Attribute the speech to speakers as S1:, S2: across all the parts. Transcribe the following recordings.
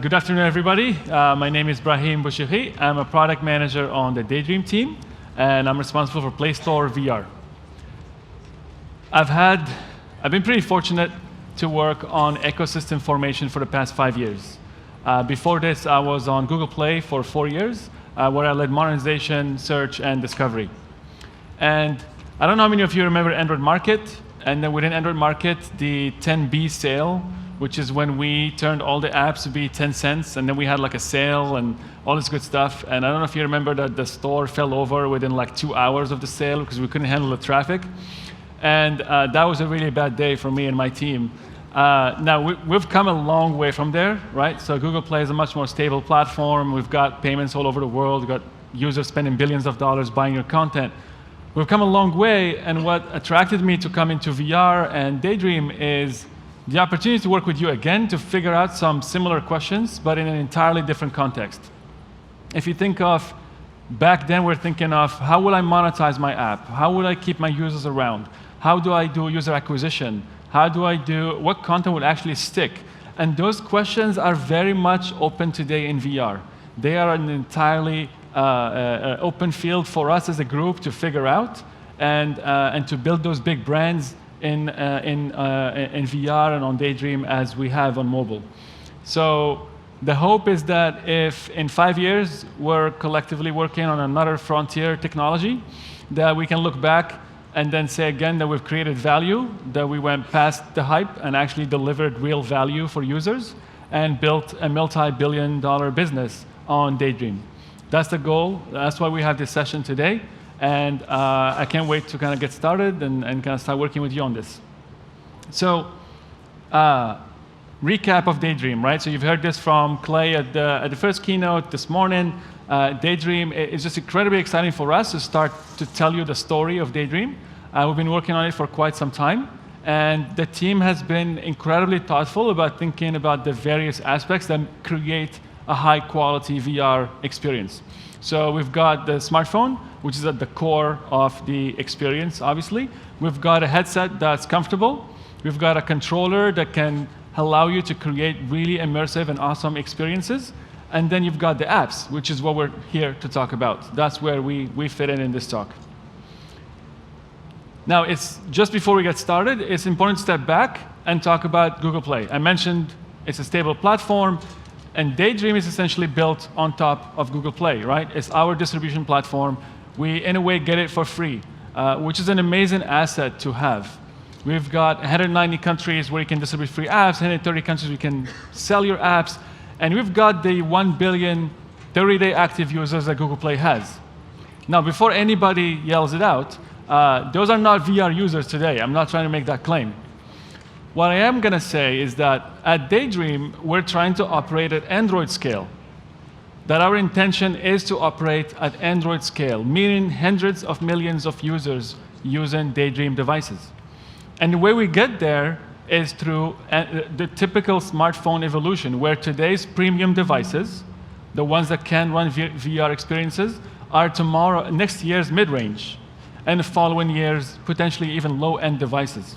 S1: Good afternoon, everybody. My name is Brahim Bouchiri. I'm a product manager on the Daydream team, and I'm responsible for Play Store VR. I've been pretty fortunate to work on ecosystem formation for the past 5 years. Before this, I was on Google Play for 4 years, where I led monetization, search, and discovery. And I don't know how many of you remember Android Market, and then within Android Market, the 10B sale, which is when we turned all the apps to be 10 cents, and then we had like a sale and all this good stuff. And I don't know if you remember that the store fell over within like 2 hours of the sale because we couldn't handle the traffic. And that was a really bad day for me and my team. Now, we've come a long way from there, right? So Google Play is a much more stable platform. We've got payments all over the world. We've got users spending billions of dollars buying your content. We've come a long way, and what attracted me to come into VR and Daydream is the opportunity to work with you again to figure out some similar questions, but in an entirely different context. If you think of, back then we're thinking of, how will I monetize my app? How will I keep my users around? How do I do user acquisition? What content will actually stick? And those questions are very much open today in VR. They are an entirely open field for us as a group to figure out and to build those big brands in VR and on Daydream as we have on mobile. So the hope is that if in 5 years we're collectively working on another frontier technology, that we can look back and then say again that we've created value, that we went past the hype and actually delivered real value for users and built a multi-billion-dollar business on Daydream. That's the goal. That's why we have this session today. And I can't wait to kind of get started and kind of start working with you on this. So, recap of Daydream, right? So you've heard this from Clay at the first keynote this morning. Daydream is just incredibly exciting for us to start to tell you the story of Daydream. We've been working on it for quite some time. And the team has been incredibly thoughtful about thinking about the various aspects that create a high-quality VR experience. So we've got the smartphone, which is at the core of the experience, obviously. We've got a headset that's comfortable. We've got a controller that can allow you to create really immersive and awesome experiences. And then you've got the apps, which is what we're here to talk about. That's where we fit in this talk. Now, it's just before we get started, it's important to step back and talk about Google Play. I mentioned it's a stable platform. And Daydream is essentially built on top of Google Play, right? It's our distribution platform. We, in a way, get it for free, which is an amazing asset to have. We've got 190 countries where you can distribute free apps, 130 countries we can sell your apps, and we've got the 1 billion 30-day active users that Google Play has. Now, before anybody yells it out, those are not VR users today. I'm not trying to make that claim. What I am going to say is that at Daydream, we're trying to operate at Android scale. That our intention is to operate at Android scale, meaning hundreds of millions of users using Daydream devices. And the way we get there is through the typical smartphone evolution, where today's premium devices, the ones that can run VR experiences, are next year's mid-range, and the following year's potentially even low-end devices.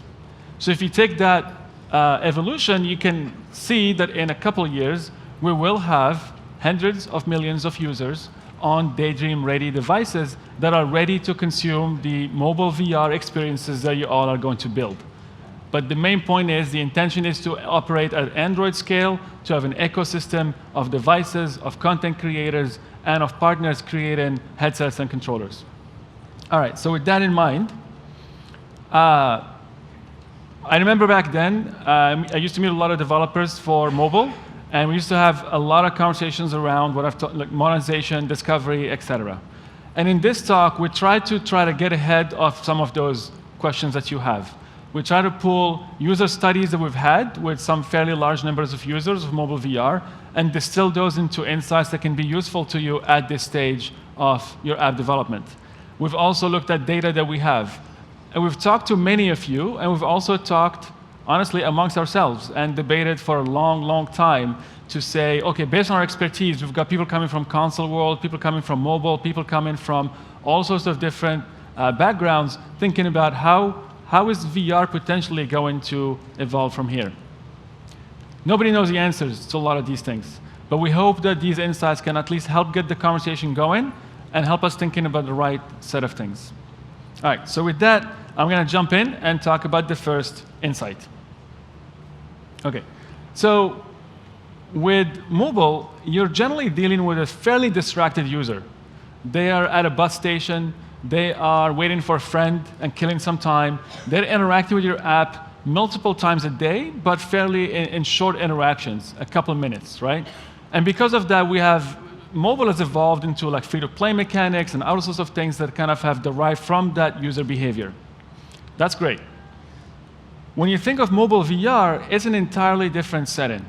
S1: So if you take that evolution, you can see that in a couple of years, we will have hundreds of millions of users on Daydream-ready devices that are ready to consume the mobile VR experiences that you all are going to build. But the main point is the intention is to operate at Android scale, to have an ecosystem of devices, of content creators, and of partners creating headsets and controllers. All right, so with that in mind, I remember back then, I used to meet a lot of developers for mobile, and we used to have a lot of conversations around what I've taught, like monetization, discovery, etc. And in this talk, we try to get ahead of some of those questions that you have. We try to pull user studies that we've had with some fairly large numbers of users of mobile VR and distill those into insights that can be useful to you at this stage of your app development. We've also looked at data that we have. And we've talked to many of you, and we've also talked, honestly, amongst ourselves and debated for a long, long time to say, OK, based on our expertise, we've got people coming from console world, people coming from mobile, people coming from all sorts of different backgrounds, thinking about how is VR potentially going to evolve from here. Nobody knows the answers to a lot of these things. But we hope that these insights can at least help get the conversation going and help us thinking about the right set of things. All right, so with that, I'm going to jump in and talk about the first insight. OK, so with mobile, you're generally dealing with a fairly distracted user. They are at a bus station. They are waiting for a friend and killing some time. They're interacting with your app multiple times a day, but fairly in short interactions, a couple of minutes, right? And because of that, we have mobile has evolved into like free-to-play mechanics and all sorts of things that kind of have derived from that user behavior. That's great. When you think of mobile VR, it's an entirely different setting.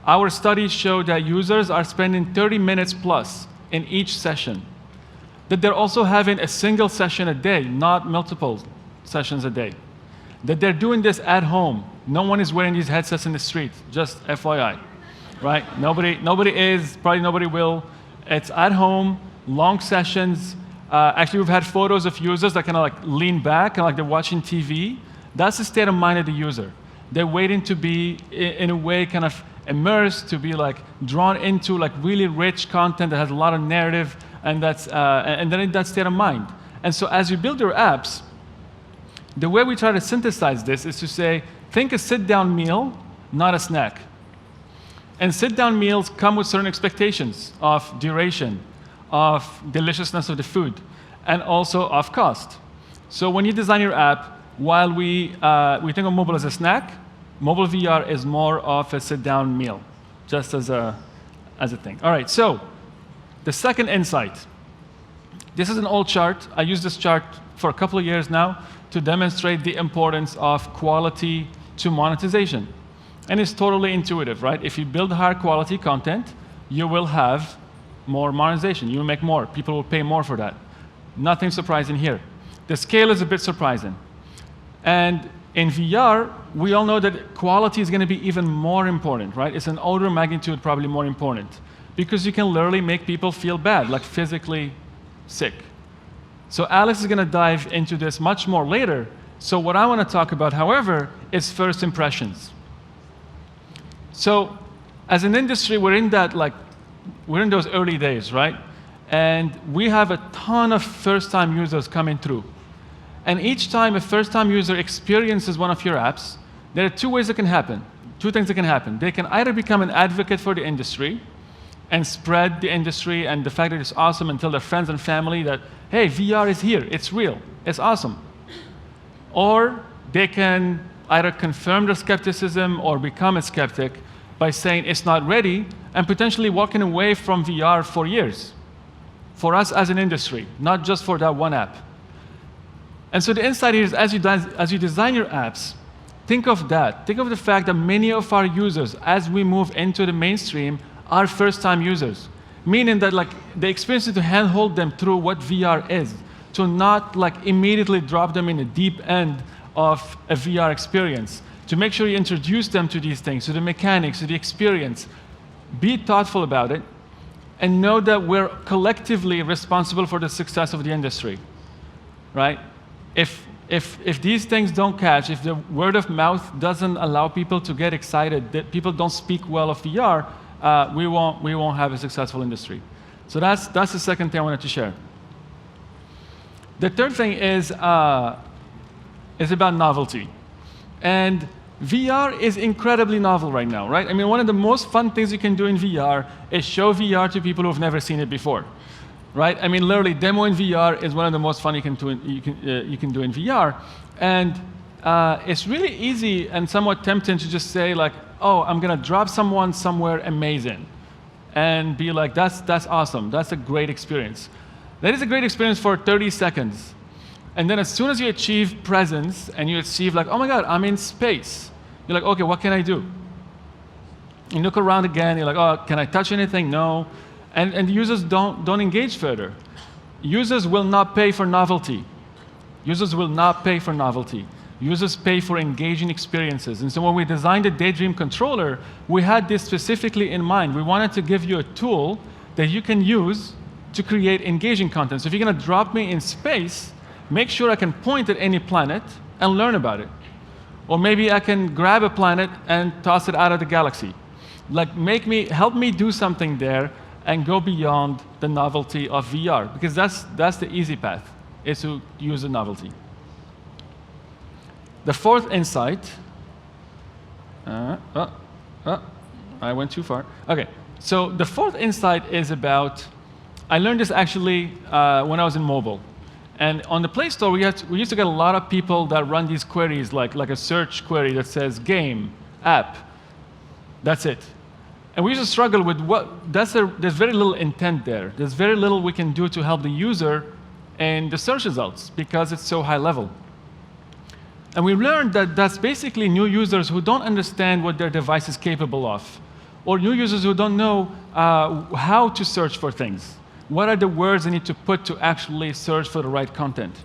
S1: Our studies show that users are spending 30 minutes plus in each session. That they're also having a single session a day, not multiple sessions a day. That they're doing this at home. No one is wearing these headsets in the street, just FYI, right? Nobody is, probably nobody will. It's at home, long sessions. Actually, we've had photos of users that kind of like lean back and like they're watching TV. That's the state of mind of the user. They're waiting to be, in a way, kind of immersed, to be like drawn into like really rich content that has a lot of narrative, and that's and then in that state of mind. And so as you build your apps, the way we try to synthesize this is to say, think a sit-down meal, not a snack. And sit-down meals come with certain expectations of duration, of deliciousness of the food, and also of cost. So when you design your app, while we think of mobile as a snack, mobile VR is more of a sit-down meal, just as a thing. All right, so the second insight. This is an old chart. I use this chart for a couple of years now to demonstrate the importance of quality to monetization. And it's totally intuitive, right? If you build higher quality content, you will have more monetization. You will make more. People will pay more for that. Nothing surprising here. The scale is a bit surprising. And in VR, we all know that quality is going to be even more important, right? It's an order of magnitude probably more important, because you can literally make people feel bad, like physically sick. So Alex is going to dive into this much more later. So what I want to talk about, however, is first impressions. So as an industry, we're in those early days, right? And we have a ton of first-time users coming through. And each time a first-time user experiences one of your apps, there are two ways that can happen, two things that can happen. They can either become an advocate for the industry and spread the industry and the fact that it's awesome and tell their friends and family that, hey, VR is here, it's real, it's awesome. Or they can either confirm their skepticism or become a skeptic by saying it's not ready and potentially walking away from VR for years. For us as an industry, not just for that one app. And so the insight here is as you design your apps, think of that. Think of the fact that many of our users, as we move into the mainstream, are first-time users. Meaning that like the experience is to handhold them through what VR is, to not like immediately drop them in the deep end of a VR experience, to make sure you introduce them to these things, to the mechanics, to the experience. Be thoughtful about it, and know that we're collectively responsible for the success of the industry, right? If these things don't catch, if the word of mouth doesn't allow people to get excited, that people don't speak well of VR, we won't have a successful industry. So that's the second thing I wanted to share. The third thing is about novelty. And VR is incredibly novel right now, right? I mean, one of the most fun things you can do in VR is show VR to people who've never seen it before, right? I mean, literally, demo in VR is one of the most fun you can do in VR. And it's really easy and somewhat tempting to just say, like, oh, I'm going to drop someone somewhere amazing and be like, that's awesome. That's a great experience. That is a great experience for 30 seconds. And then as soon as you achieve presence and you achieve like, oh my God, I'm in space, you're like, okay, what can I do? You look around again, you're like, oh, can I touch anything? No. And the users don't engage further. Users will not pay for novelty. Users will not pay for novelty. Users pay for engaging experiences. And so when we designed the Daydream controller, we had this specifically in mind. We wanted to give you a tool that you can use to create engaging content. So if you're going to drop me in space, make sure I can point at any planet and learn about it. Or maybe I can grab a planet and toss it out of the galaxy. Like, help me do something there and go beyond the novelty of VR, because that's the easy path, is to use the novelty. The fourth insight, I went too far. Okay, so the fourth insight is about, I learned this actually when I was in mobile. And on the Play Store, we used to get a lot of people that run these queries, like a search query that says game, app, that's it. And we used to struggle with there's very little intent there. There's very little we can do to help the user in the search results because it's so high level. And we learned that that's basically new users who don't understand what their device is capable of, or new users who don't know how to search for things. What are the words they need to put to actually search for the right content?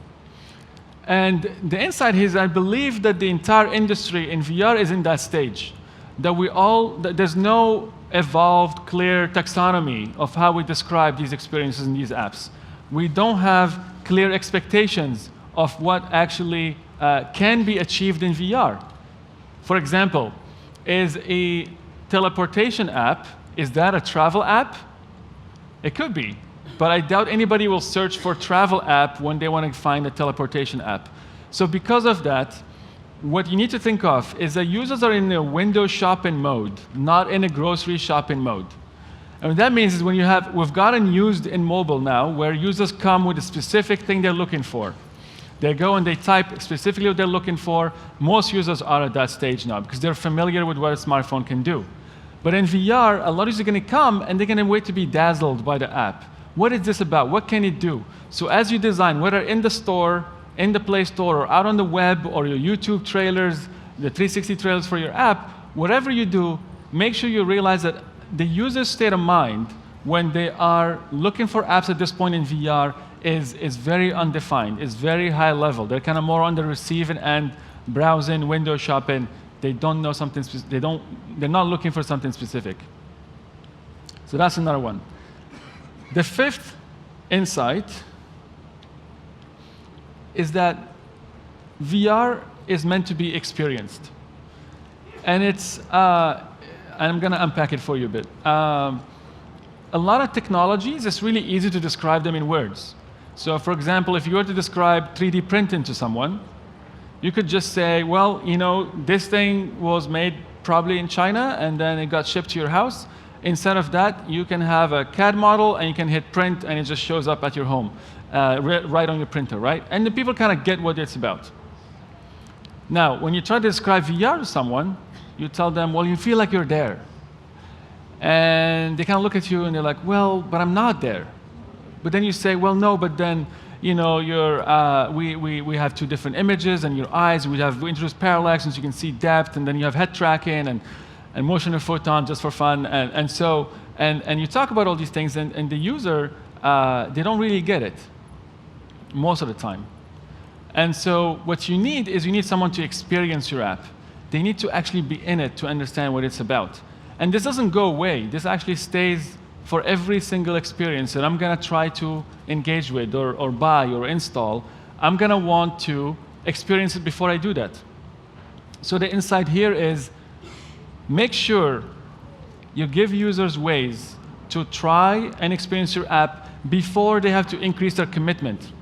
S1: And the insight is, I believe that the entire industry in VR is in that stage. That there's no evolved, clear taxonomy of how we describe these experiences in these apps. We don't have clear expectations of what actually can be achieved in VR. For example, is a teleportation app, is that a travel app? It could be, but I doubt anybody will search for travel app when they want to find a teleportation app. So because of that, what you need to think of is that users are in a window shopping mode, not in a grocery shopping mode. And what that means is we've gotten used in mobile now, where users come with a specific thing they're looking for. They go and they type specifically what they're looking for. Most users are at that stage now because they're familiar with what a smartphone can do. But in VR, a lot of users are going to come and they're going to wait to be dazzled by the app. What is this about? What can it do? So as you design, whether in the store, in the Play Store, or out on the web, or your YouTube trailers, the 360 trailers for your app, whatever you do, make sure you realize that the user's state of mind when they are looking for apps at this point in VR is very undefined, is very high level. They're kind of more on the receiving end, browsing, window shopping. They don't know something, they're not looking for something specific. So that's another one. The fifth insight is that VR is meant to be experienced. And I'm going to unpack it for you a bit. A lot of technologies, it's really easy to describe them in words. So for example, if you were to describe 3D printing to someone, you could just say, well, this thing was made probably in China, and then it got shipped to your house. Instead of that, you can have a CAD model, and you can hit print, and it just shows up at your home, right on your printer, right? And the people kind of get what it's about. Now, when you try to describe VR to someone, you tell them, well, you feel like you're there. And they kind of look at you, and they're like, well, but I'm not there. But then you say, well, no, but then, we have two different images, and your eyes, we introduce parallax, and so you can see depth, and then you have head tracking, and motion of photon just for fun, and you talk about all these things, and the user, they don't really get it most of the time. And so what you need is someone to experience your app. They need to actually be in it to understand what it's about. And this doesn't go away. This actually stays for every single experience that I'm going to try to engage with or buy or install. I'm going to want to experience it before I do that. So the insight here is make sure you give users ways to try and experience your app before they have to increase their commitment.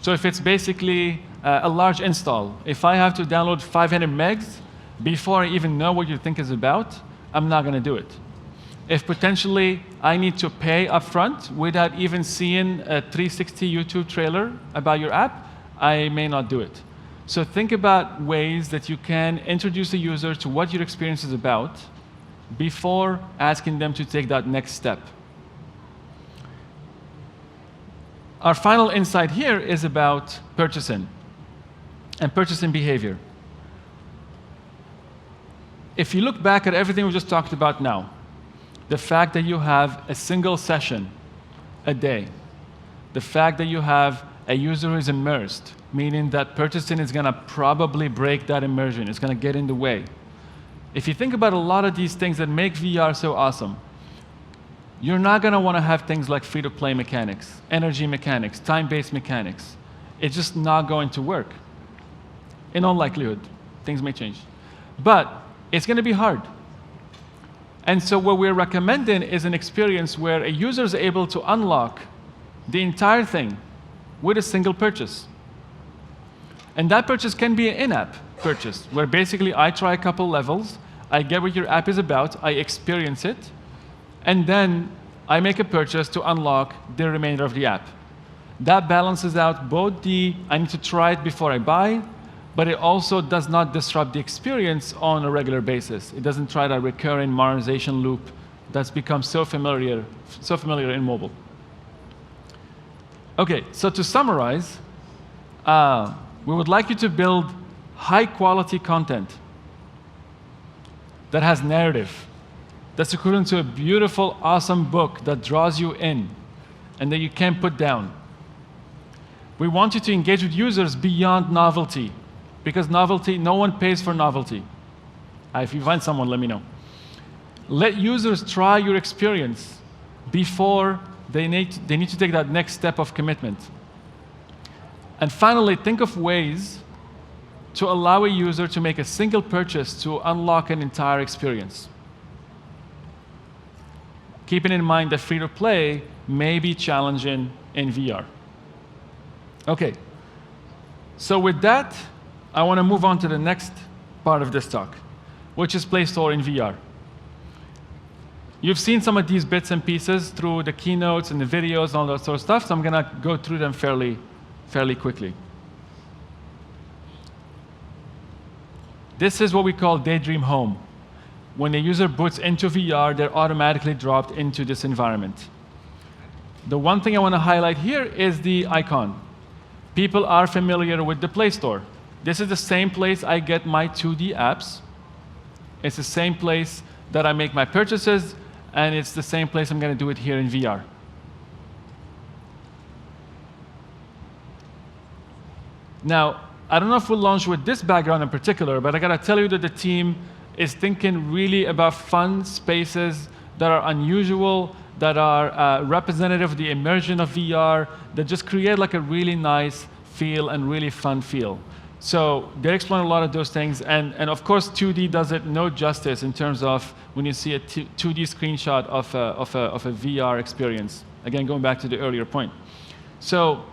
S1: So if it's basically a large install, if I have to download 500 megs before I even know what you think is about, I'm not going to do it. If potentially I need to pay upfront without even seeing a 360 YouTube trailer about your app, I may not do it. So think about ways that you can introduce the user to what your experience is about before asking them to take that next step. Our final insight here is about purchasing and purchasing behavior. If you look back at everything we just talked about now, the fact that you have a single session a day, the fact that you have a user who is immersed, meaning that purchasing is going to probably break that immersion, it's going to get in the way. If you think about a lot of these things that make VR so awesome, you're not going to want to have things like free-to-play mechanics, energy mechanics, time-based mechanics. It's just not going to work, in all likelihood. things may change. But it's going to be hard. And so what we're recommending is an experience where a user is able to unlock the entire thing with a single purchase. And that purchase can be an in-app purchase, where basically I try a couple levels, I get what your app is about, I experience it, and then I make a purchase to unlock the remainder of the app. That balances out both the, I need to try it before I buy, but it also does not disrupt the experience on a regular basis. It doesn't try that recurring monetization loop that's become so familiar in mobile. Okay, so to summarize, we would like you to build high-quality content that has narrative, that's equivalent to a beautiful, awesome book that draws you in and that you can't put down. We want you to engage with users beyond novelty, because novelty, no one pays for novelty. If you find someone, let me know. Let users try your experience before they need to take that next step of commitment. And finally, think of ways to allow a user to make a single purchase to unlock an entire experience. Keeping in mind that free-to-play may be challenging in VR. Okay, so with that, I want to move on to the next part of this talk, which is Play Store in VR. You've seen some of these bits and pieces through the keynotes and the videos and all that sort of stuff, so I'm going to go through them fairly quickly. This is what we call Daydream Home. When a user boots into VR, they're automatically dropped into this environment. The one thing I want to highlight here is the icon. People are familiar with the Play Store. This is the same place I get my 2D apps. It's the same place that I make my purchases, and it's the same place I'm going to do it here in VR. Now, I don't know if we'll launch with this background in particular, but I got to tell you that the team is thinking really about fun spaces that are unusual, that are representative of the immersion of VR, that just create like a really nice feel and really fun feel. So they're exploring a lot of those things, and of course 2D does it no justice in terms of when you see a 2D screenshot of a VR experience. Again, going back to the earlier point. So,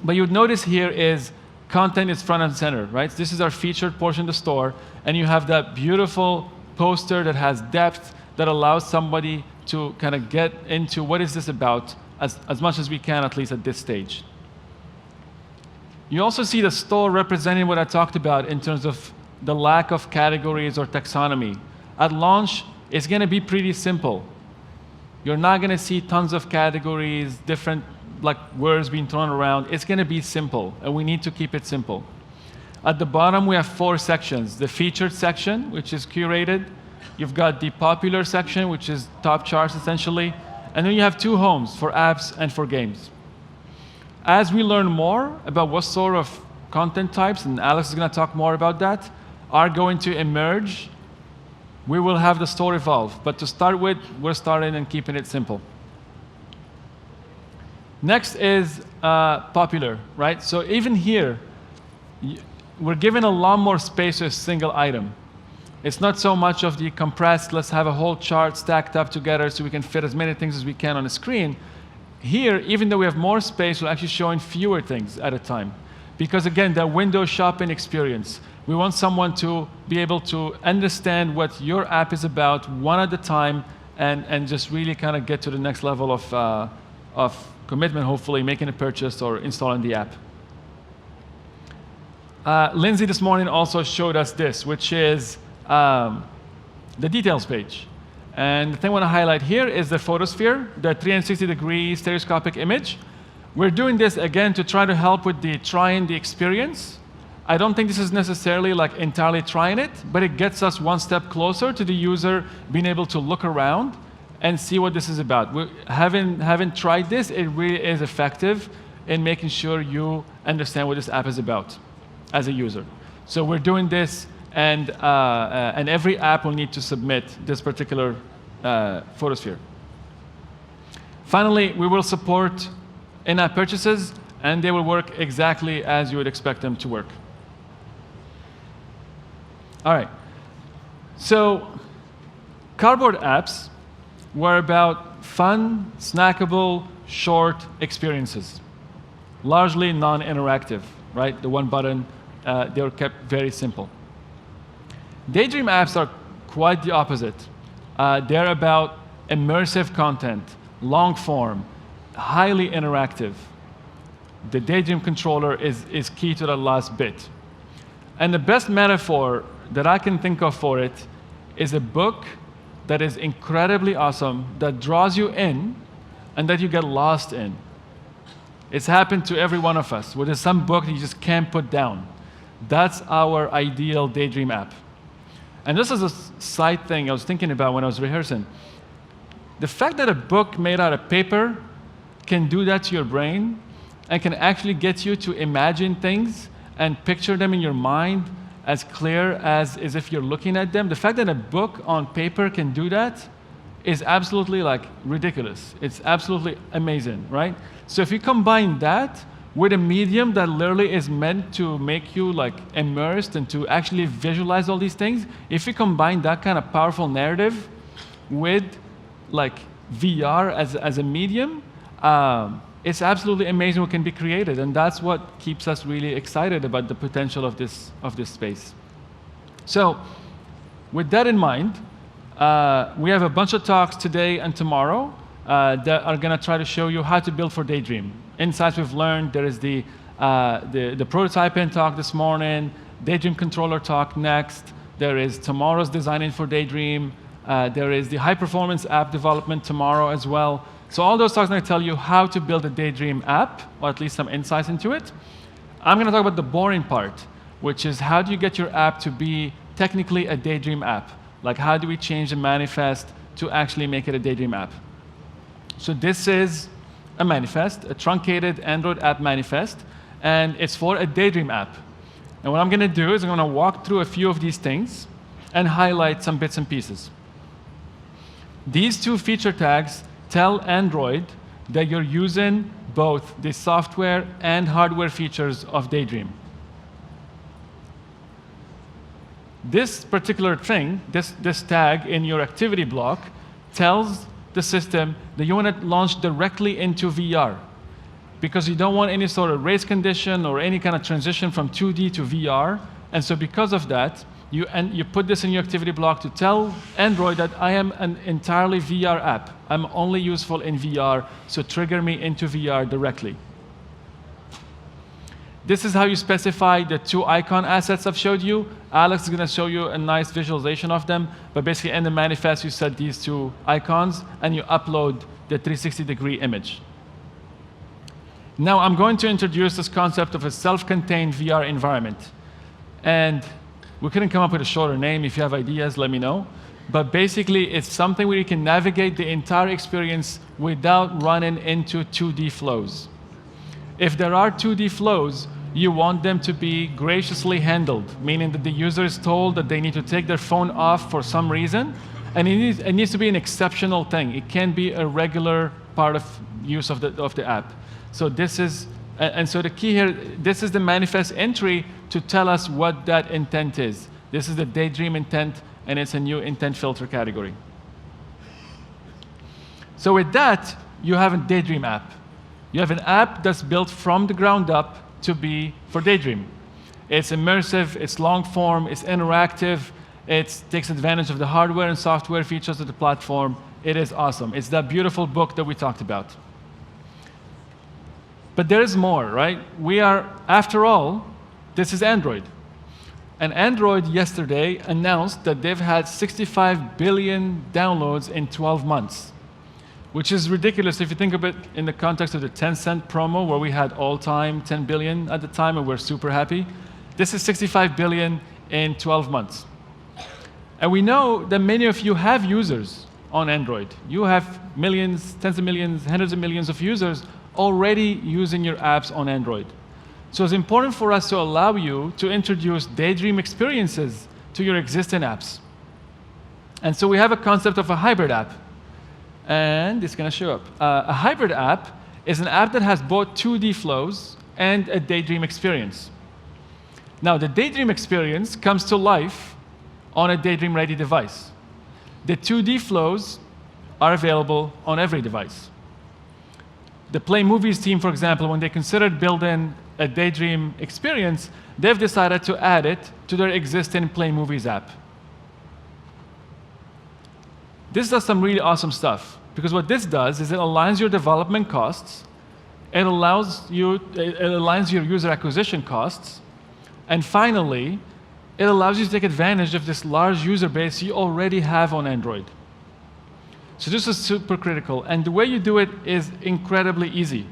S1: but you would notice here is content is front and center, right? This is our featured portion of the store, and you have that beautiful poster that has depth that allows somebody to kind of get into what is this about as much as we can, at least at this stage. You also see the store representing what I talked about in terms of the lack of categories or taxonomy. At launch, it's going to be pretty simple. You're not going to see tons of categories, different like words being thrown around. It's going to be simple, and we need to keep it simple. At the bottom, we have 4 sections. The featured section, which is curated. You've got the popular section, which is top charts, essentially. And then you have 2 homes, for apps and for games. As we learn more about what sort of content types, and Alex is going to talk more about that, are going to emerge, we will have the store evolve. But to start with, we're starting and keeping it simple. Next is popular, right? So even here, we're given a lot more space to a single item. It's not so much of the compressed, let's have a whole chart stacked up together so we can fit as many things as we can on the screen. Here, even though we have more space, we're actually showing fewer things at a time. Because again, the window shopping experience. We want someone to be able to understand what your app is about one at a time and just really kind of get to the next level of commitment, hopefully making a purchase or installing the app. Lindsay this morning also showed us this, which is the details page. And the thing I want to highlight here is the Photosphere, the 360-degree stereoscopic image. We're doing this, again, to try to help with trying the experience. I don't think this is necessarily like entirely trying it, but it gets us one step closer to the user being able to look around and see what this is about. Having tried this, it really is effective in making sure you understand what this app is about as a user. So we're doing this, and every app will need to submit this particular Photosphere. Finally, we will support in-app purchases, and they will work exactly as you would expect them to work. All right. So cardboard apps were about fun, snackable, short experiences, largely non-interactive, right? The one button, they were kept very simple. Daydream apps are quite the opposite. They're about immersive content, long form, highly interactive. The Daydream controller is key to that last bit. And the best metaphor that I can think of for it is a book that is incredibly awesome, that draws you in, and that you get lost in. It's happened to every one of us, where there's some book that you just can't put down. That's our ideal Daydream app. And this is a side thing I was thinking about when I was rehearsing. The fact that a book made out of paper can do that to your brain and can actually get you to imagine things and picture them in your mind as clear as if you're looking at them. The fact that a book on paper can do that is absolutely like ridiculous. It's absolutely amazing, right? So if you combine that with a medium that literally is meant to make you like immersed and to actually visualize all these things, if you combine that kind of powerful narrative with like VR as a medium, it's absolutely amazing what can be created, and that's what keeps us really excited about the potential of this space. So, with that in mind, we have a bunch of talks today and tomorrow that are going to try to show you how to build for Daydream. Insights we've learned. There is the prototyping talk this morning, Daydream controller talk next. There is tomorrow's designing for Daydream. There is the high performance app development tomorrow as well. So all those talks are going to tell you how to build a Daydream app, or at least some insights into it. I'm going to talk about the boring part, which is how do you get your app to be technically a Daydream app? Like how do we change the manifest to actually make it a Daydream app? So this is a manifest, a truncated Android app manifest, and it's for a Daydream app. And what I'm going to do is I'm going to walk through a few of these things and highlight some bits and pieces. These two feature tags tell Android that you're using both the software and hardware features of Daydream. This particular thing, this tag in your activity block, tells the system that you want to launch directly into VR, because you don't want any sort of race condition or any kind of transition from 2D to VR. And so because of that, you put this in your activity block to tell Android that I am an entirely VR app. I'm only useful in VR, so trigger me into VR directly. This is how you specify the two icon assets I've showed you. Alex is going to show you a nice visualization of them, but basically in the manifest you set these two icons and you upload the 360-degree image. Now I'm going to introduce this concept of a self-contained VR environment. And we couldn't come up with a shorter name. If you have ideas, let me know. But basically, it's something where you can navigate the entire experience without running into 2D flows. If there are 2D flows, you want them to be graciously handled, meaning that the user is told that they need to take their phone off for some reason, and it needs to be an exceptional thing. It can't be a regular part of use of the app. So this is, and so the key here, this is the manifest entry to tell us what that intent is. This is the Daydream intent, and it's a new intent filter category. So with that, you have a Daydream app. You have an app that's built from the ground up to be for Daydream. It's immersive, it's long form, it's interactive, it takes advantage of the hardware and software features of the platform. It is awesome. It's that beautiful book that we talked about. But there is more, right? We are, after all, this is Android. And Android yesterday announced that they've had 65 billion downloads in 12 months, which is ridiculous if you think of it in the context of the 10-cent promo, where we had all-time 10 billion at the time, and we're super happy. This is 65 billion in 12 months. And we know that many of you have users on Android. You have millions, tens of millions, hundreds of millions of users already using your apps on Android. So it's important for us to allow you to introduce Daydream experiences to your existing apps. And so we have a concept of a hybrid app. And it's going to show up. A hybrid app is an app that has both 2D flows and a Daydream experience. Now, the Daydream experience comes to life on a Daydream-ready device. The 2D flows are available on every device. The Play Movies team, for example, when they considered building a Daydream experience, they've decided to add it to their existing Play Movies app. This does some really awesome stuff, because what this does is it aligns your development costs, it aligns your user acquisition costs, and finally, it allows you to take advantage of this large user base you already have on Android. So this is super critical, and the way you do it is incredibly easy.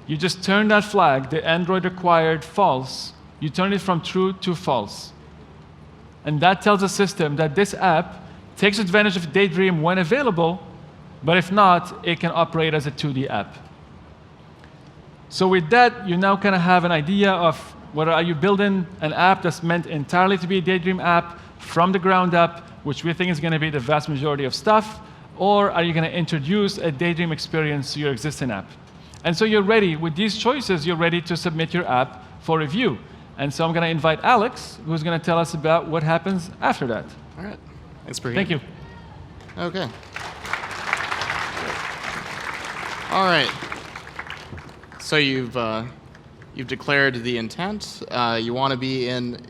S1: You just turn that flag, the Android required false, you turn it from true to false. And that tells the system that this app takes advantage of Daydream when available, but if not, it can operate as a 2D app. So with that, you now kind of have an idea of whether are you building an app that's meant entirely to be a Daydream app from the ground up, which we think is going to be the vast majority of stuff, or are you going to introduce a Daydream experience to your existing app? And so you're ready, with these choices, you're ready to submit your app for review. And so I'm going to invite Alex, who's going to tell us about what happens after that.
S2: All right. Thanks, Brahim.
S1: Thank you.
S2: OK. All right. So you've declared the intent. You want to be in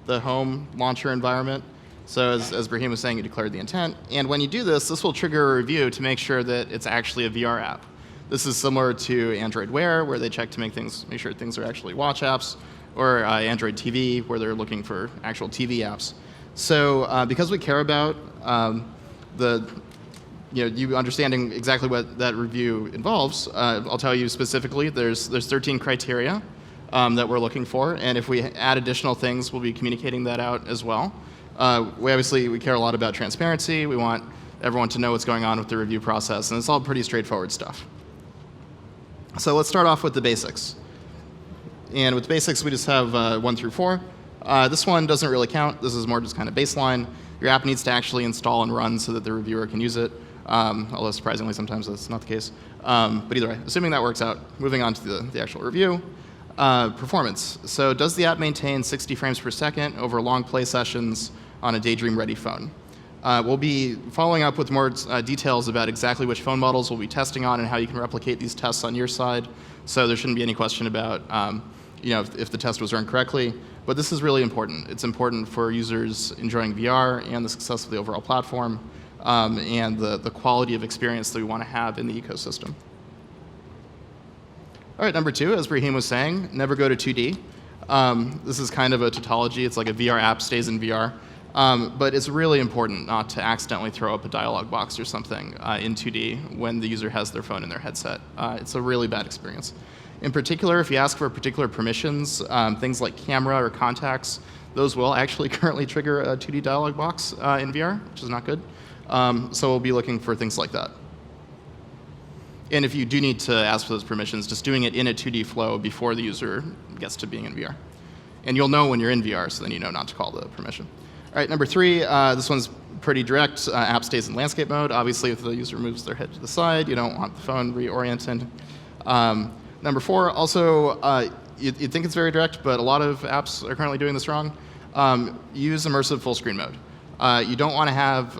S2: the home launcher environment. So as Brahim was saying, you declared the intent. And when you do this, this will trigger a review to make sure that it's actually a VR app. This is similar to Android Wear, where they check to make sure things are actually watch apps, or Android TV, where they're looking for actual TV apps. So because we care about you understanding exactly what that review involves, I'll tell you specifically, there's 13 criteria that we're looking for. And if we add additional things, we'll be communicating that out as well. We care a lot about transparency. We want everyone to know what's going on with the review process. And it's all pretty straightforward stuff. So let's start off with the basics. And with the basics, we just have 1 through 4. This one doesn't really count. This is more just kind of baseline. Your app needs to actually install and run so that the reviewer can use it. Although surprisingly, sometimes that's not the case. But either way, assuming that works out, moving on to the actual review. Performance. So does the app maintain 60 frames per second over long play sessions on a Daydream-ready phone? We'll be following up with more details about exactly which phone models we'll be testing on and how you can replicate these tests on your side. So there shouldn't be any question about if the test was run correctly. But this is really important. It's important for users enjoying VR and the success of the overall platform, and the quality of experience that we want to have in the ecosystem. All right, number 2, as Brahim was saying, never go to 2D. This is kind of a tautology. It's like a VR app stays in VR. But it's really important not to accidentally throw up a dialog box or something in 2D when the user has their phone in their headset. It's a really bad experience. In particular, if you ask for particular permissions, things like camera or contacts, those will actually currently trigger a 2D dialog box in VR, which is not good. So we'll be looking for things like that. And if you do need to ask for those permissions, just doing it in a 2D flow before the user gets to being in VR. And you'll know when you're in VR, so then you know not to call the permission. All right, number 3, this one's pretty direct. App stays in landscape mode. Obviously, if the user moves their head to the side, you don't want the phone reoriented. Number 4, also, you'd think it's very direct, but a lot of apps are currently doing this wrong. Use immersive full screen mode. You don't want to have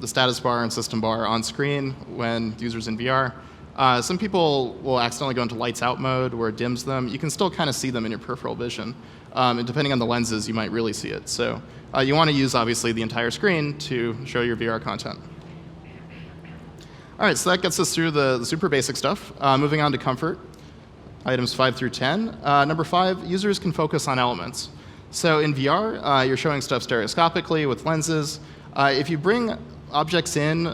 S2: the status bar and system bar on screen when the user's in VR. Some people will accidentally go into lights out mode where it dims them. You can still kind of see them in your peripheral vision. And depending on the lenses, you might really see it. So you want to use, obviously, the entire screen to show your VR content. All right, so that gets us through the super basic stuff. Moving on to comfort, items 5 through 10. Number 5, users can focus on elements. So in VR, you're showing stuff stereoscopically with lenses. If you bring objects in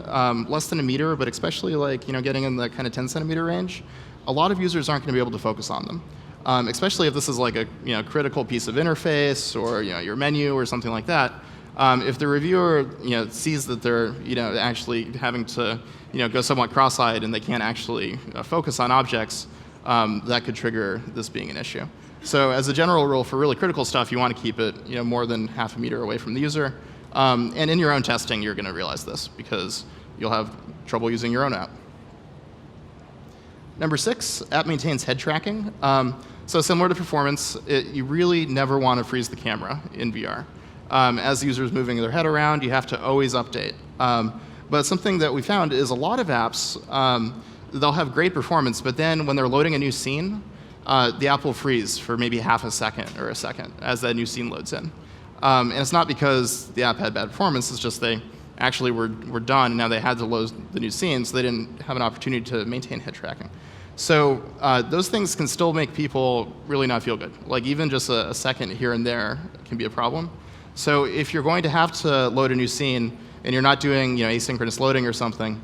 S2: less than a meter, but especially getting in the kind of 10 centimeter range, a lot of users aren't going to be able to focus on them. Especially if this is like a critical piece of interface or your menu or something like that. If the reviewer sees that they're actually having to go somewhat cross-eyed and they can't actually focus on objects, that could trigger this being an issue. So as a general rule, for really critical stuff, you want to keep it more than half a meter away from the user. And in your own testing, you're going to realize this because you'll have trouble using your own app. Number 6, app maintains head tracking. So similar to performance, you really never want to freeze the camera in VR. As the user is moving their head around, you have to always update. But something that we found is a lot of apps, they'll have great performance, but then when they're loading a new scene, the app will freeze for maybe half a second or a second as that new scene loads in. And it's not because the app had bad performance, it's just they actually were done, and now they had to load the new scene, so they didn't have an opportunity to maintain head tracking. So those things can still make people really not feel good. Like even just a second here and there can be a problem. So if you're going to have to load a new scene and you're not doing asynchronous loading or something,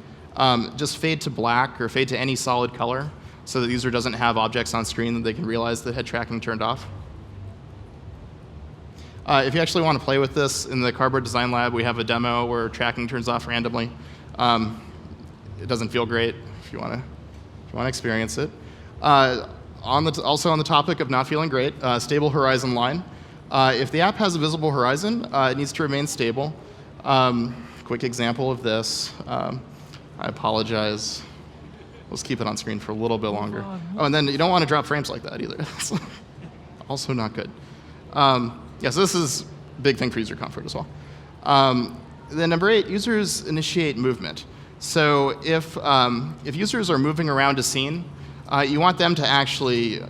S2: just fade to black or fade to any solid color so that the user doesn't have objects on screen that they can realize the head tracking turned off. If you actually want to play with this, in the Cardboard Design Lab, we have a demo where tracking turns off randomly. It doesn't feel great if you want to experience it. Also on the topic of not feeling great, stable horizon line. If the app has a visible horizon, it needs to remain stable. Quick example of this. I apologize. Let's keep it on screen for a little bit longer. Oh, and then you don't want to drop frames like that either. That's also not good. Yeah, so this is a big thing for user comfort as well. Then number 8, users initiate movement. So if users are moving around a scene, you want them to actually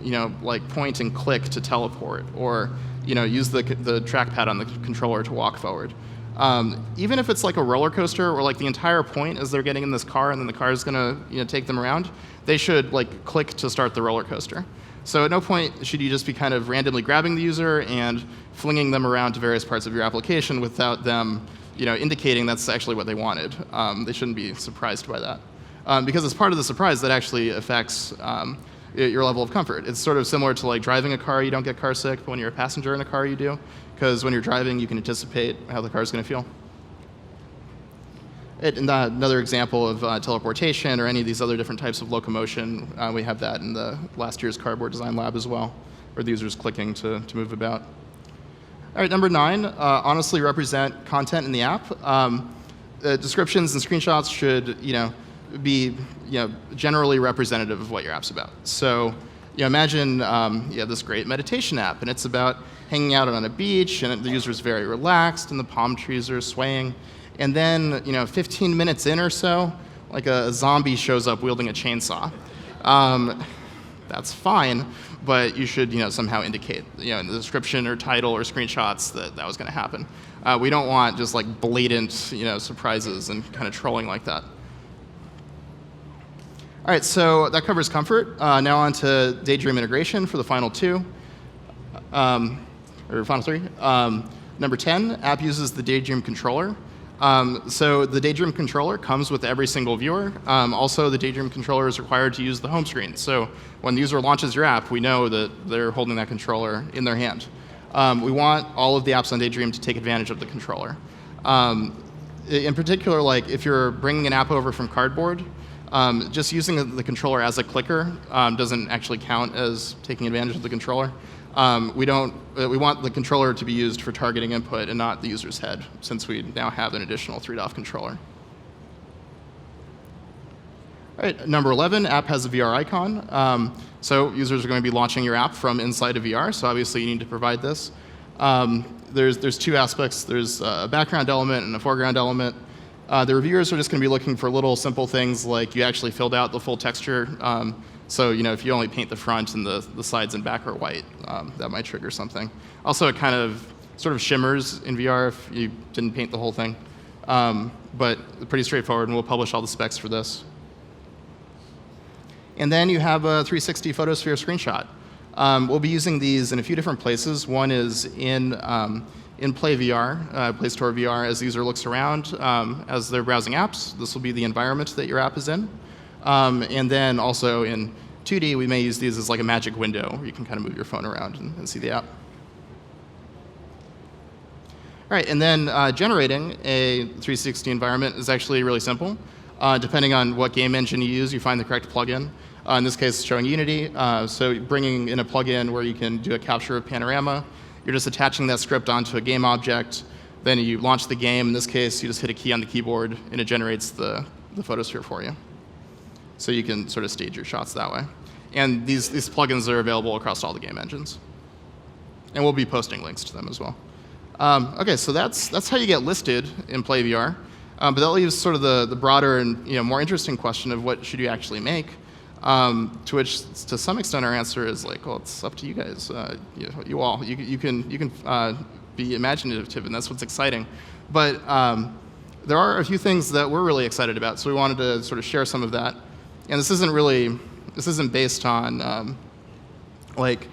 S2: like point and click to teleport, or use the trackpad on the controller to walk forward. Even if it's like a roller coaster, or like the entire point is they're getting in this car and then the car is going to take them around, they should like click to start the roller coaster. So at no point should you just be kind of randomly grabbing the user and flinging them around to various parts of your application without them indicating that's actually what they wanted. They shouldn't be surprised by that. Because as part of the surprise, that actually affects your level of comfort. It's sort of similar to like driving a car, you don't get car sick, but when you're a passenger in a car, you do. Because when you're driving, you can anticipate how the car is going to feel. Another example of teleportation or any of these other different types of locomotion, we have that in the last year's Cardboard Design Lab as well, where the user is clicking to move about. All right, number 9, honestly represent content in the app. Descriptions and screenshots should be generally representative of what your app's about. So imagine you have this great meditation app, and it's about hanging out on a beach, and the user is very relaxed, and the palm trees are swaying. And then 15 minutes in or so, like a zombie shows up wielding a chainsaw. That's fine, but you should somehow indicate in the description or title or screenshots that was going to happen. We don't want just like blatant surprises and kind of trolling like that. All right, so that covers comfort. Now on to Daydream integration for the final 2, or final 3. Number 10, app uses the Daydream controller. So the Daydream controller comes with every single viewer. Also, the Daydream controller is required to use the home screen. So when the user launches your app, we know that they're holding that controller in their hand. We want all of the apps on Daydream to take advantage of the controller. In particular, like if you're bringing an app over from Cardboard, just using the controller as a clicker doesn't actually count as taking advantage of the controller. We want the controller to be used for targeting input and not the user's head, since we now have an additional 3DOF controller. All right, number 11, app has a VR icon. So users are going to be launching your app from inside of VR, so obviously you need to provide this. There's 2 aspects. There's a background element and a foreground element. The reviewers are just going to be looking for little simple things like you actually filled out the full texture. So if you only paint the front and the sides and back are white, that might trigger something. Also, it kind of sort of shimmers in VR if you didn't paint the whole thing. But pretty straightforward, and we'll publish all the specs for this. And then you have a 360 Photosphere screenshot. We'll be using these in a few different places. One is in InPlay VR, Play Store VR, as the user looks around as they're browsing apps. This will be the environment that your app is in. And then also in 2D, we may use these as like a magic window where you can kind of move your phone around and see the app. All right, and then generating a 360 environment is actually really simple. Depending on what game engine you use, you find the correct plugin. In this case, it's showing Unity. So bringing in a plugin where you can do a capture of panorama. You're just attaching that script onto a game object. Then you launch the game. In this case, you just hit a key on the keyboard, and it generates the photosphere for you. So you can sort of stage your shots that way. And these plugins are available across all the game engines. And we'll be posting links to them as well. Okay, so that's how you get listed in InPlay VR. But that leaves sort of the broader and more interesting question of what should you actually make. To which, to some extent, our answer is like, well, it's up to you guys. You all, you can be imaginative, and that's what's exciting. But there are a few things that we're really excited about, so we wanted to sort of share some of that. And this isn't based on like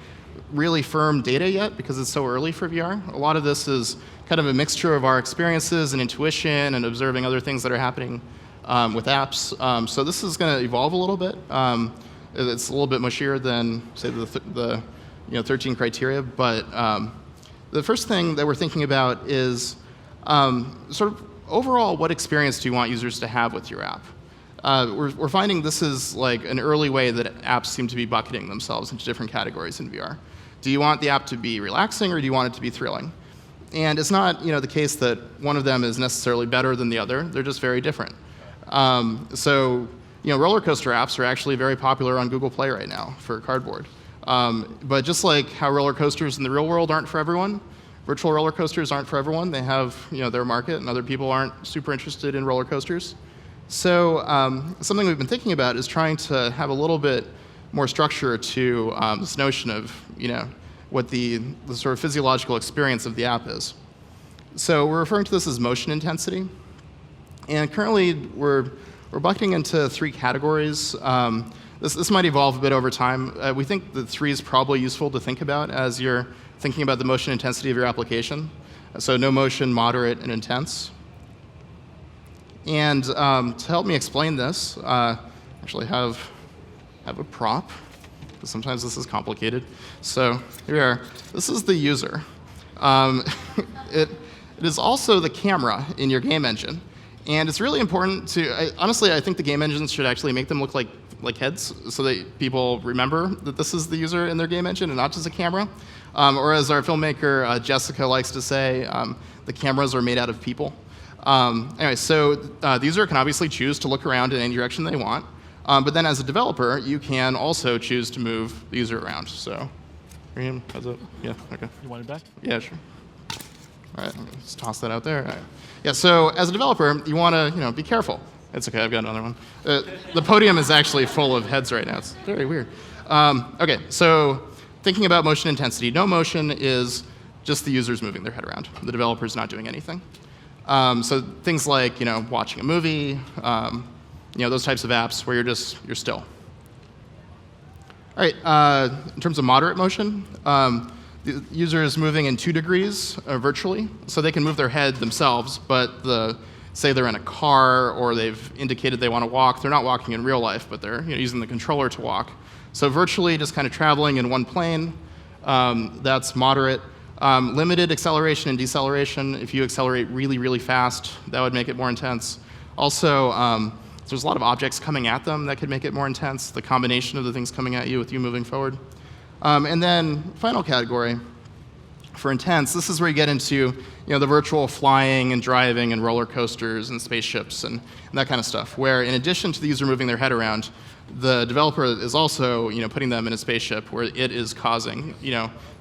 S2: really firm data yet because it's so early for VR. A lot of this is kind of a mixture of our experiences and intuition and observing other things that are happening with apps. So this is going to evolve a little bit. It's a little bit mushier than, say, the 13 criteria. But the first thing that we're thinking about is sort of overall, what experience do you want users to have with your app? We're finding this is like an early way that apps seem to be bucketing themselves into different categories in VR. Do you want the app to be relaxing or do you want it to be thrilling? And it's not the case that one of them is necessarily better than the other. They're just very different. So roller coaster apps are actually very popular on Google Play right now for Cardboard. But just like how roller coasters in the real world aren't for everyone, virtual roller coasters aren't for everyone. They have their market, and other people aren't super interested in roller coasters. So something we've been thinking about is trying to have a little bit more structure to this notion of what the sort of physiological experience of the app is. So we're referring to this as motion intensity. And currently we're bucketing into 3 categories. This might evolve a bit over time. We think that 3 is probably useful to think about as you're thinking about the motion intensity of your application. So no motion, moderate, and intense. And to help me explain this, I actually have a prop, because sometimes this is complicated. So here we are. This is the user. It is also the camera in your game engine. And it's really important to, honestly, I think the game engines should actually make them look like heads so that people remember that this is the user in their game engine and not just a camera. Or as our filmmaker Jessica likes to say, the cameras are made out of people. Anyway, so the user can obviously choose to look around in any direction they want. But then as a developer, you can also choose to move the user around. So, Raheem, how's it? Yeah, okay.
S1: You want it back?
S2: Yeah, sure. All right, let's toss that out there. All right. Yeah, so as a developer, you want to be careful. It's okay, I've got another one. The podium is actually full of heads right now. It's very weird. Okay, so thinking about motion intensity. No motion is just the users moving their head around. The developer's not doing anything. So things like watching a movie, those types of apps where you're still. All right, in terms of moderate motion, the user is moving in 2 degrees virtually, so they can move their head themselves, but say they're in a car or they've indicated they want to walk. They're not walking in real life, but they're using the controller to walk. So virtually just kind of traveling in one plane, that's moderate. Limited acceleration and deceleration. If you accelerate really, really fast, that would make it more intense. Also, there's a lot of objects coming at them that could make it more intense, the combination of the things coming at you with you moving forward. And then final category for intense, this is where you get into the virtual flying and driving and roller coasters and spaceships and that kind of stuff, where in addition to the user moving their head around, the developer is also putting them in a spaceship where it is causing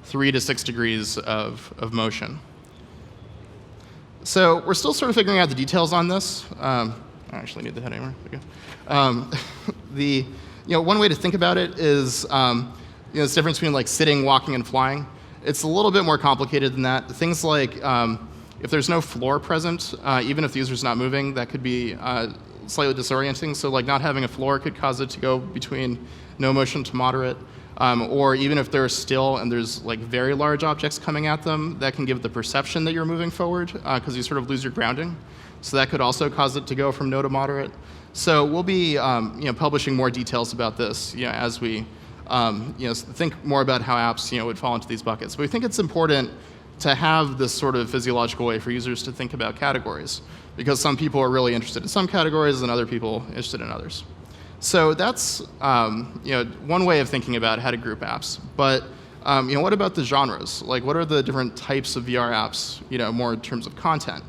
S2: 3 to 6 degrees of motion. So we're still sort of figuring out the details on this. I actually need the head anymore. Okay. One way to think about it is this difference between like sitting, walking, and flying. It's a little bit more complicated than that. Things like if there's no floor present, even if the user's not moving, that could be slightly disorienting. So like not having a floor could cause it to go between no motion to moderate. Or even if they're still and there's like very large objects coming at them, that can give the perception that you're moving forward because you sort of lose your grounding. So that could also cause it to go from no to moderate. So we'll be publishing more details about this as we think more about how apps would fall into these buckets. But we think it's important to have this sort of physiological way for users to think about categories, because some people are really interested in some categories and other people interested in others. So that's one way of thinking about how to group apps. But what about the genres? Like, what are the different types of VR apps? More in terms of content.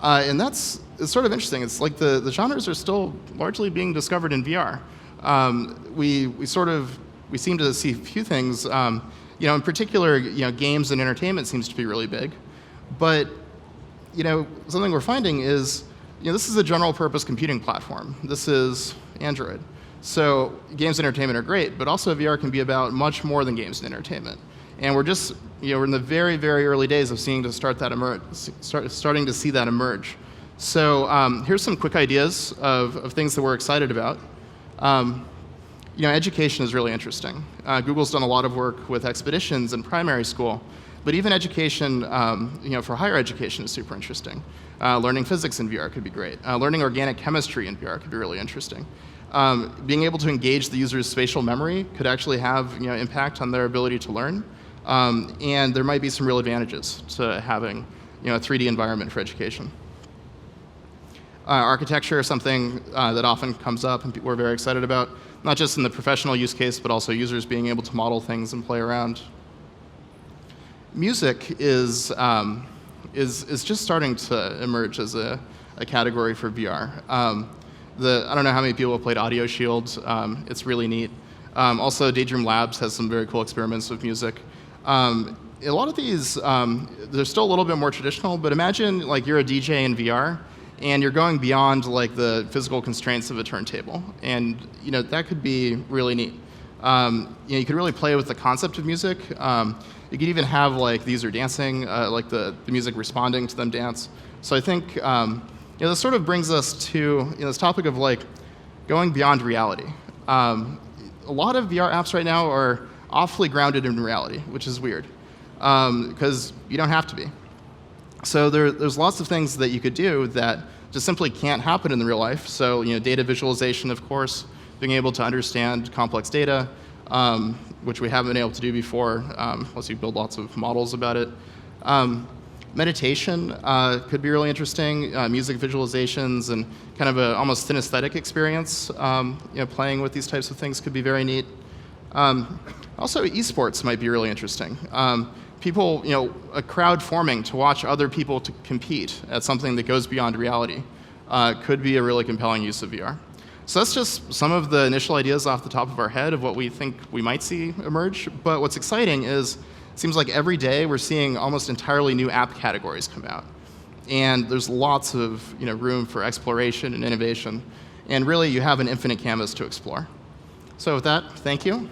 S2: And it's sort of interesting. It's like the genres are still largely being discovered in VR. We seem to see a few things. In particular, games and entertainment seems to be really big. But something we're finding is this is a general purpose computing platform. This is Android. So games and entertainment are great, but also VR can be about much more than games and entertainment. And we're just we're in the very, very early days of starting to see that emerge. So here's some quick ideas of things that we're excited about. Education is really interesting. Google's done a lot of work with expeditions in primary school, but even education, for higher education is super interesting. Learning physics in VR could be great. Learning organic chemistry in VR could be really interesting. Being able to engage the user's spatial memory could actually have impact on their ability to learn. And there might be some real advantages to having a 3D environment for education. Architecture is something that often comes up and we're very excited about, not just in the professional use case, but also users being able to model things and play around. Music is just starting to emerge as a category for VR. I don't know how many people have played Audio Shield. It's really neat. Also, Daydream Labs has some very cool experiments with music. A lot of these, they're still a little bit more traditional, but imagine you're a DJ in VR, and you're going beyond the physical constraints of a turntable, and that could be really neat. You could really play with the concept of music. You could even have the user dancing, the music responding to them dance. So I think this sort of brings us to this topic of going beyond reality. A lot of VR apps right now are awfully grounded in reality, which is weird, because you don't have to be. So there's lots of things that you could do that just simply can't happen in the real life. So data visualization, of course, being able to understand complex data, which we haven't been able to do before, unless you build lots of models about it. Meditation could be really interesting. Music visualizations and kind of a almost synesthetic experience. Playing with these types of things could be very neat. Also, esports might be really interesting. People, a crowd forming to watch other people to compete at something that goes beyond reality could be a really compelling use of VR. So that's just some of the initial ideas off the top of our head of what we think we might see emerge. But what's exciting is it seems like every day we're seeing almost entirely new app categories come out. And there's lots of room for exploration and innovation. And really, you have an infinite canvas to explore. So with that, thank you.